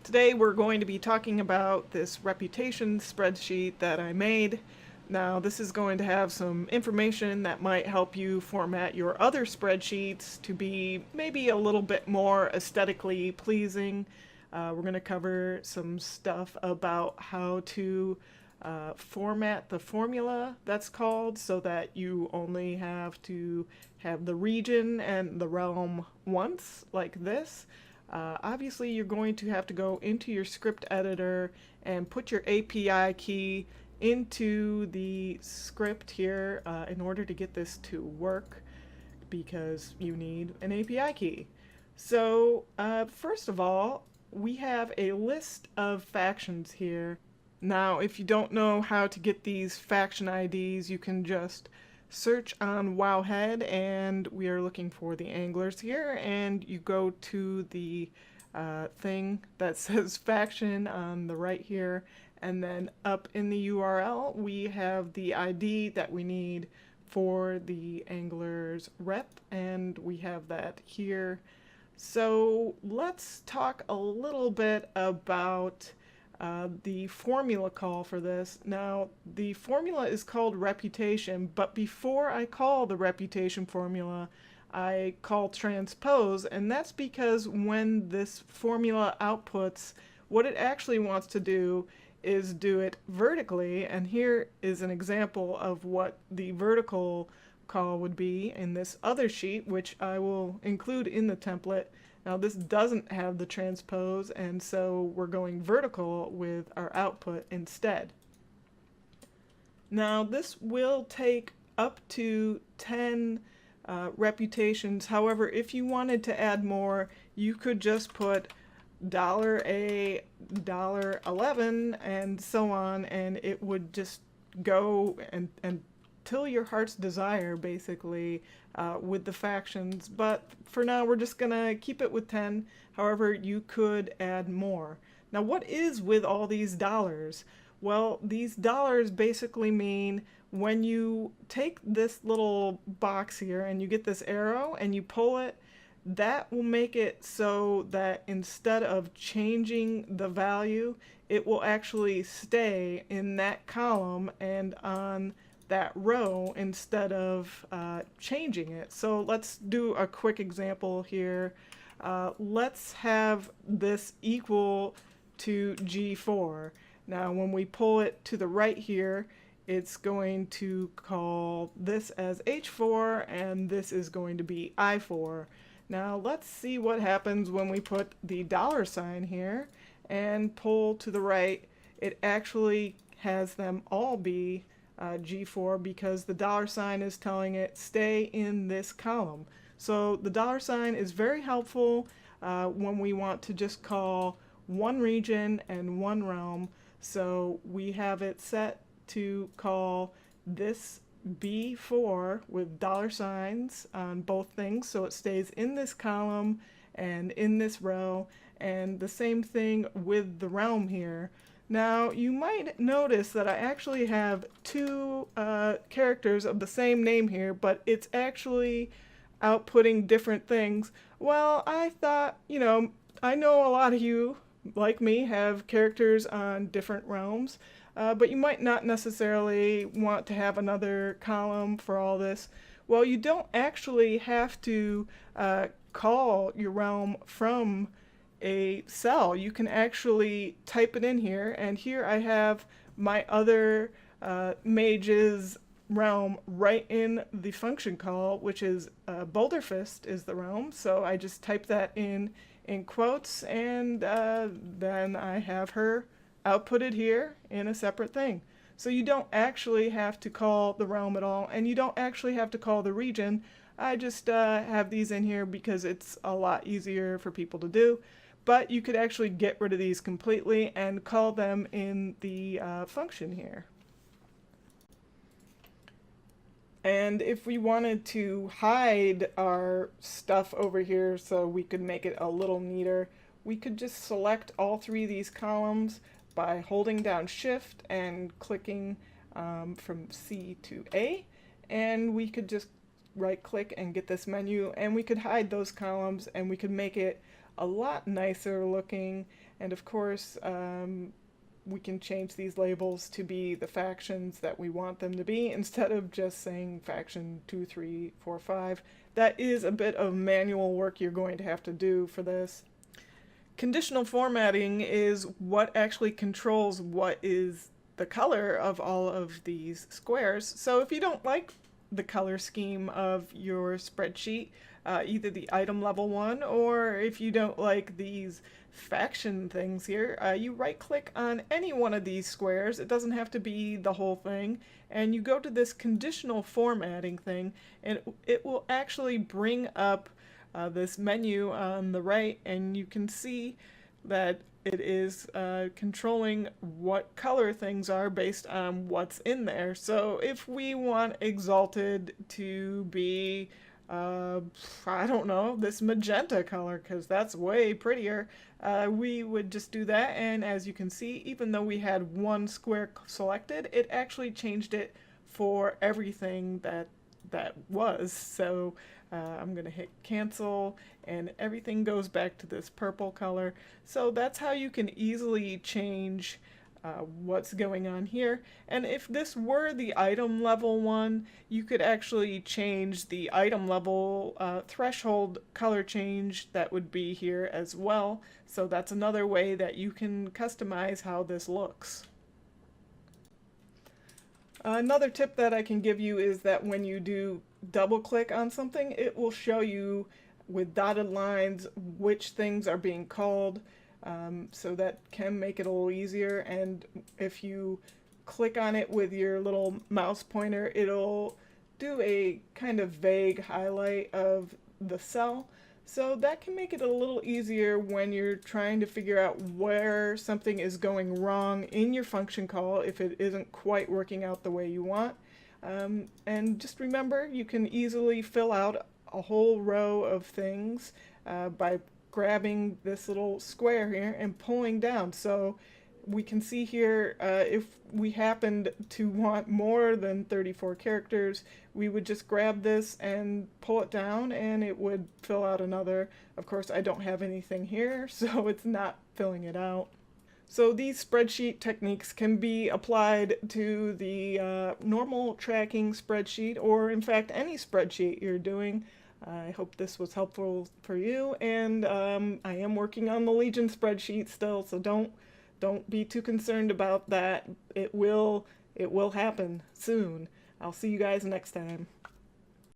Today we're going to be talking about this reputation spreadsheet that I made. Now this is going to have some information that might help you format your other spreadsheets to be maybe a little bit more aesthetically pleasing. We're going to cover some stuff about how to format the formula that's called so that you only have to have the region and the realm once, like this. Obviously, you're going to have to go into your script editor and put your API key into the script here in order to get this to work, because you need an API key. So first of all, we have a list of factions here. Now, if you don't know how to get these faction IDs, you can just search on Wowhead, and we are looking for the anglers here, and you go to the thing that says faction on the right here, and then up in the URL we have the ID that we need for the anglers rep, and we have that here. So let's talk a little bit about the formula call for this. Now, the formula is called reputation, but before I call the reputation formula, I call transpose, and that's because when this formula outputs, what it actually wants to do is do it vertically, and here is an example of what the vertical call would be in this other sheet, which I will include in the template. Now this doesn't have the transpose, and so we're going vertical with our output instead. Now this will take up to 10 reputations. However, if you wanted to add more, you could just put $A, $11, and so on, and it would just go and till your heart's desire, basically, with the factions. But for now, we're just gonna keep it with 10. However, you could add more. Now, what is with all these dollars? Well, these dollars basically mean when you take this little box here and you get this arrow and you pull it, that will make it so that instead of changing the value, it will actually stay in that column and on that row instead of changing it. So let's do a quick example here. Let's have this equal to G4. Now when we pull it to the right here, it's going to call this as H4, and this is going to be I4. Now let's see what happens when we put the $sign here and pull to the right. It actually has them all be G4 because the $sign is telling it stay in this column. So the $sign is very helpful when we want to just call one region and one realm. So we have it set to call this B4 with $signs on both things, so it stays in this column and in this row, and the same thing with the realm here. Now you might notice that I actually have two characters of the same name here, but it's actually outputting different things. Well, I thought, I know a lot of you, like me, have characters on different realms, but you might not necessarily want to have another column for all this. Well, you don't actually have to call your realm from a cell. You can actually type it in here, and here I have my other mage's realm right in the function call, which is Boulderfist is the realm. So I just type that in quotes, and then I have her outputted here in a separate thing. So you don't actually have to call the realm at all, and you don't actually have to call the region. I just have these in here because it's a lot easier for people to do. But you could actually get rid of these completely and call them in the function here. And if we wanted to hide our stuff over here so we could make it a little neater, we could just select all three of these columns by holding down Shift and clicking from C to A, and we could just right click and get this menu, and we could hide those columns, and we could make it a lot nicer looking. And of course, we can change these labels to be the factions that we want them to be instead of just saying faction 2, 3, 4, 5. That is a bit of manual work you're going to have to do for this. Conditional formatting is what actually controls what is the color of all of these squares. So if you don't like the color scheme of your spreadsheet, either the item level one, or if you don't like these faction things here, you right click on any one of these squares. It doesn't have to be the whole thing, and you go to this conditional formatting thing, and it will actually bring up this menu on the right, and you can see that it is controlling what color things are based on what's in there. So if we want Exalted to be, I don't know, this magenta color, because that's way prettier, we would just do that. And as you can see, even though we had one square selected, it actually changed it for everything that was. So I'm going to hit cancel, and everything goes back to this purple color. So that's how you can easily change what's going on here. And if this were the item level one, you could actually change the item level threshold color change that would be here as well. So that's another way that you can customize how this looks. Another tip that I can give you is that when you do double click on something, it will show you with dotted lines which things are being called, so that can make it a little easier. And if you click on it with your little mouse pointer, it'll do a kind of vague highlight of the cell. So that can make it a little easier when you're trying to figure out where something is going wrong in your function call if it isn't quite working out the way you want. And just remember, you can easily fill out a whole row of things by grabbing this little square here and pulling down. So we can see here, if we happened to want more than 34 characters, we would just grab this and pull it down and it would fill out another. Of course, I don't have anything here, so it's not filling it out. So these spreadsheet techniques can be applied to the normal tracking spreadsheet, or in fact any spreadsheet you're doing. I hope this was helpful for you, and I am working on the Legion spreadsheet still, so don't be too concerned about that. It will happen soon. I'll see you guys next time.